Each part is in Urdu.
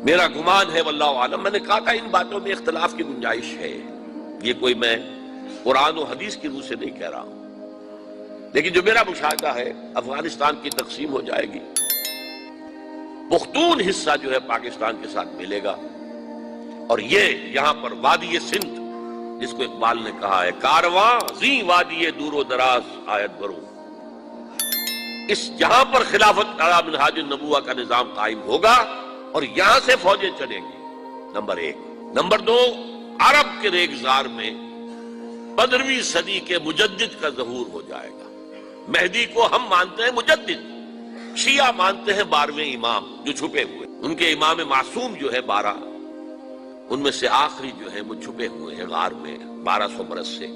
میرا گمان ہے واللہ عالم، میں نے کہا تھا ان باتوں میں اختلاف کی گنجائش ہے، یہ کوئی میں قرآن و حدیث کی روح سے نہیں کہہ رہا ہوں، لیکن جو میرا مشاہدہ ہے افغانستان کی تقسیم ہو جائے گی، پختون حصہ جو ہے پاکستان کے ساتھ ملے گا، اور یہ یہاں پر وادی سندھ جس کو اقبال نے کہا ہے کارواں زی وادی دور و دراز آیت بروں، اس جہاں پر خلافت علی منہاج النبوہ کا نظام قائم ہوگا اور یہاں سے فوجیں چلیں گی، نمبر ایک۔ نمبر دو، عرب کے ریگزار میں 15ویں صدی کے مجدد کا ظہور ہو جائے گا۔ مہدی کو ہم مانتے ہیں مجدد، شیعہ مانتے ہیں 12ویں امام جو چھپے ہوئے، ان کے امام معصوم جو ہے 12، ان میں سے آخری جو ہے وہ چھپے ہوئے ہیں غار میں 1200 برس سے،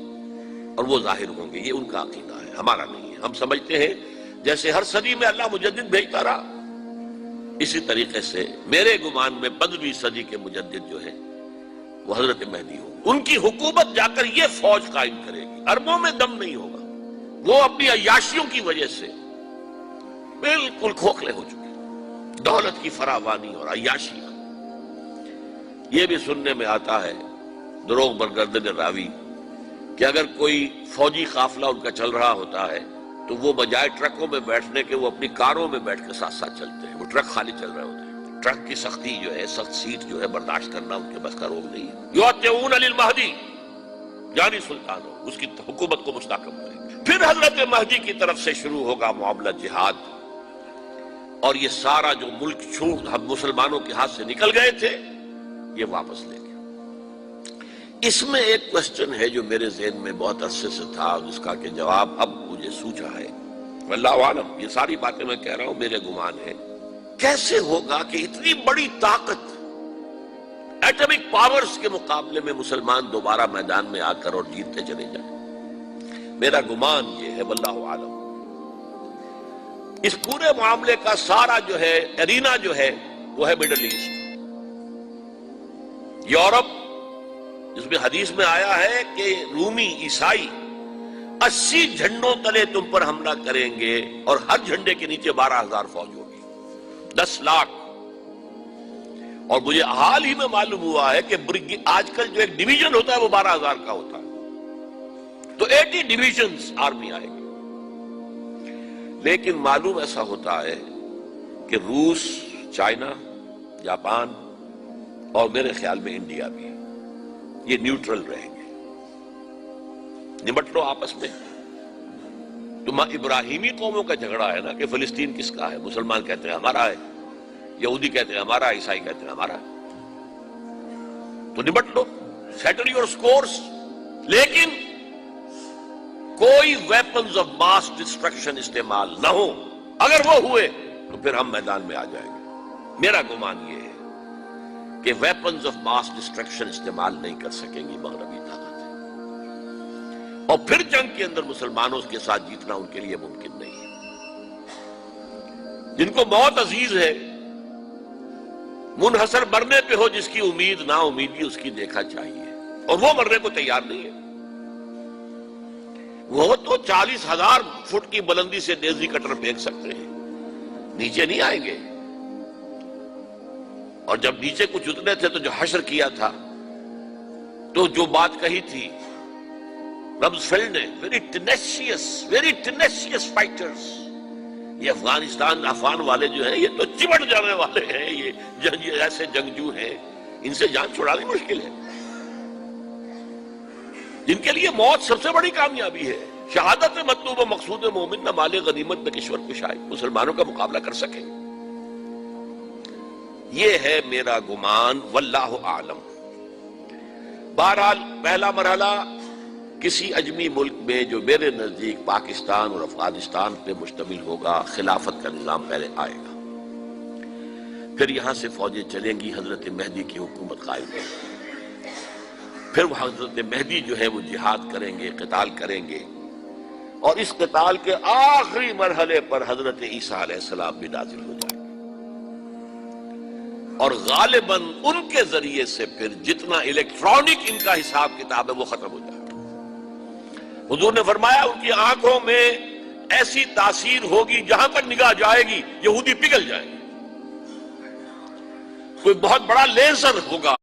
اور وہ ظاہر ہوں گے، یہ ان کا عقیدہ ہے، ہمارا نہیں ہے۔ ہم سمجھتے ہیں جیسے ہر صدی میں اللہ مجدد بھیجتا رہا، اسی طریقے سے میرے گمان میں 15ویں صدی کے مجدد جو ہے وہ حضرت مہدی ہوں، ان کی حکومت جا کر یہ فوج قائم کرے گی، عربوں میں دم نہیں ہوگا، وہ اپنی عیاشیوں کی وجہ سے بالکل کھوکھلے ہو چکے، دولت کی فراوانی اور عیاشی۔ یہ بھی سننے میں آتا ہے دروغ برگردن راوی کہ اگر کوئی فوجی قافلہ ان کا چل رہا ہوتا ہے تو وہ بجائے ٹرکوں میں بیٹھنے کے وہ اپنی کاروں میں بیٹھ کے ساتھ ساتھ چلتے ہیں، وہ ٹرک خالی چل رہے ہوتے ہیں، ٹرک کی سختی جو ہے، سخت سیٹ جو ہے برداشت کرنا ان کے بس کا روگ نہیں ہے۔ یعطون للمہدی، یعنی سلطان ہو اس کی حکومت کو مستحکم کریں گے۔ پھر حضرت مہدی کی طرف سے شروع ہوگا معاملہ جہاد، اور یہ سارا جو ملک چھوٹ ہم مسلمانوں کے ہاتھ سے نکل گئے تھے یہ واپس لے گئے۔ اس میں ایک کوسچن ہے جو میرے ذہن میں بہت عرصے سے تھا، جس کا کہ جواب اب مجھے سوچا ہے، واللہ عالم، یہ ساری باتیں میں کہہ رہا ہوں میرے گمان ہے، کیسے ہوگا کہ اتنی بڑی طاقت ایٹمک پاورز کے مقابلے میں مسلمان دوبارہ میدان میں آ کر اور جیتتے چلے جائیں؟ میرا گمان یہ ہے واللہ عالم، اس پورے معاملے کا سارا جو ہے ارینا جو ہے وہ ہے مڈل ایسٹ، یورپ، جس میں حدیث میں آیا ہے کہ رومی عیسائی 80 جھنڈوں تلے تم پر حملہ کریں گے اور ہر جھنڈے کے نیچے 12,000 فوج ہوگی، 10 لاکھ۔ اور مجھے حال ہی میں معلوم ہوا ہے کہ آج کل جو ایک ڈویژن ہوتا ہے وہ 12,000 کا ہوتا ہے، تو 80 ڈویژنز آرمی آئے گی۔ لیکن معلوم ایسا ہوتا ہے کہ روس، چائنا، جاپان اور میرے خیال میں انڈیا بھی، یہ نیوٹرل رہیں گے، نمٹ لو آپس میں۔ تو ابراہیمی قوموں کا جھگڑا ہے نا کہ فلسطین کس کا ہے، مسلمان کہتے ہیں ہمارا ہے، یہودی کہتے ہیں ہمارا، عیسائی کہتے ہیں ہمارا، تو نمٹ لو، سیٹل یور سکورز۔ لیکن کوئی ویپنز آف ماس ڈسٹرکشن استعمال نہ ہو، اگر وہ ہوئے تو پھر ہم میدان میں آ جائیں گے۔ میرا گمان یہ ہے کہ ویپنز آف ماس ڈسٹرکشن استعمال نہیں کر سکیں گی مغربی طاقت، اور پھر جنگ کے اندر مسلمانوں کے ساتھ جیتنا ان کے لیے ممکن نہیں ہے۔ جن کو موت عزیز ہے، منحصر مرنے پہ ہو جس کی امید نا امیدی اس کی دیکھا چاہیے، اور وہ مرنے کو تیار نہیں ہے۔ وہ تو 40,000 فٹ کی بلندی سے ڈیزی کٹر پھینک سکتے ہیں، نیچے نہیں آئیں گے۔ اور جب نیچے کچھ اتنے تھے تو جو حشر کیا تھا، تو جو بات کہی تھی رمزفیلڈ نے، ویری ٹینیشیس فائٹرز، یہ افغان والے جو ہیں یہ تو چمٹ جانے والے ہیں، یہ ایسے جنگجو ہیں، ان سے جان چھڑانی مشکل ہے، جن کے لیے موت سب سے بڑی کامیابی ہے۔ شہادت مطلوب و مقصود مومن نہ مال غنیمت نہ کشور کشائی، مسلمانوں کا مقابلہ کر سکیں، یہ ہے میرا گمان، واللہ اعلم۔ بہرحال پہلا مرحلہ کسی اجمی ملک میں جو میرے نزدیک پاکستان اور افغانستان پہ مشتمل ہوگا، خلافت کا نظام پہلے آئے گا، پھر یہاں سے فوجیں چلیں گی، حضرت مہدی کی حکومت قائم ہوگی، پھر وہ حضرت مہدی جو ہے وہ جہاد کریں گے، قتال کریں گے، اور اس قتال کے آخری مرحلے پر حضرت عیسیٰ علیہ السلام بھی نازل ہو جائیں گے، اور غالباً ان کے ذریعے سے پھر جتنا الیکٹرانک ان کا حساب کتاب ہے وہ ختم ہو جائے گا۔ حضور نے فرمایا ان کی آنکھوں میں ایسی تاثیر ہوگی، جہاں پر نگاہ جائے گی یہودی پگھل جائیں گے۔ کوئی بہت بڑا لیزر ہوگا